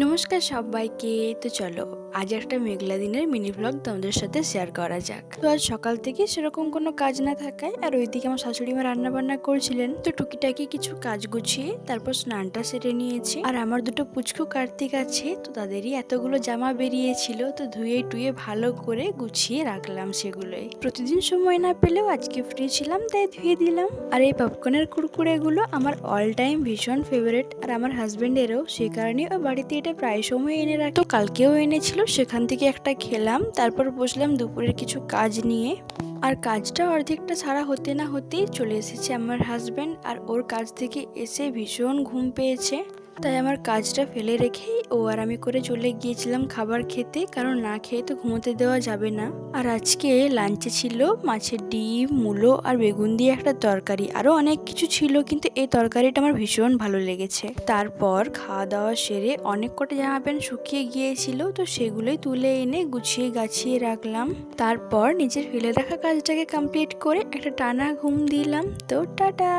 নমস্কার সবাইকে। তো চলো আজ একটা মেঘলা দিনের মিনি ব্লগ তোমাদের সাথে শেয়ার করা যাক। তো আজ সকাল থেকে সেরকম কোনো কাজ না থাকায় আর ওইদিকে আমার শাশুড়ি মা রান্না বান্না করছিলেন, তো টুকিটাকি কিছু কাজ গুছিয়ে তারপর স্নানটা সেরে নিয়েছি। আর আমার দুটো পুচকু কার্তিক আছে, তো তাদেরই এতগুলো জামা বেরিয়েছিল, তো ধুয়ে টুয়ে ভালো করে গুছিয়ে রাখলাম সেগুলোই। প্রতিদিন সময় না পেলেও আজকে ফ্রি ছিলাম তাই ধুয়ে দিলাম। আর এই পপকর্নের কুরকুরেগুলো আমার অল টাইম ভীষণ ফেভারিট, আর আমার হাজবেন্ডেরও, সে কারণে ও বাড়িতে এটা প্রায় সময় এনে রাখে। তো কালকেও এনেছিল, সেখান থেকে একটা খেলাম, তারপর বসলাম দুপুরের কিছু কাজ নিয়ে। আর কাজটা অর্ধেকটা ছাড়া হতে না হতেই চলে এসেছে আমার হাজবেন্ড, আর ওর কাজ থেকে এসে ভীষণ ঘুম পেয়েছে, তাই আমার কাজটা ফেলে রেখেই ও আর আমি করে চলে গিয়েছিলাম খাবার খেতে, কারণ না খেয়ে তো ঘুমোতে দেওয়া যাবে না। আর আজকে লাঞ্চে ছিল মাছের ডিম, মূলো আর বেগুন দিয়ে একটা তরকারি, আরো অনেক কিছু ছিল, কিন্তু এই তরকারিটা আমার ভীষণ ভালো লেগেছে। তারপর খাওয়া দাওয়া সেরে অনেক কটা জামা প্যান্ট শুকিয়ে গিয়েছিল, তো সেগুলোই তুলে এনে গুছিয়ে গাছিয়ে রাখলাম। তারপর নিজের ফেলে রাখা কাজটাকে কমপ্লিট করে একটা টানা ঘুম দিলাম। তো টাটা।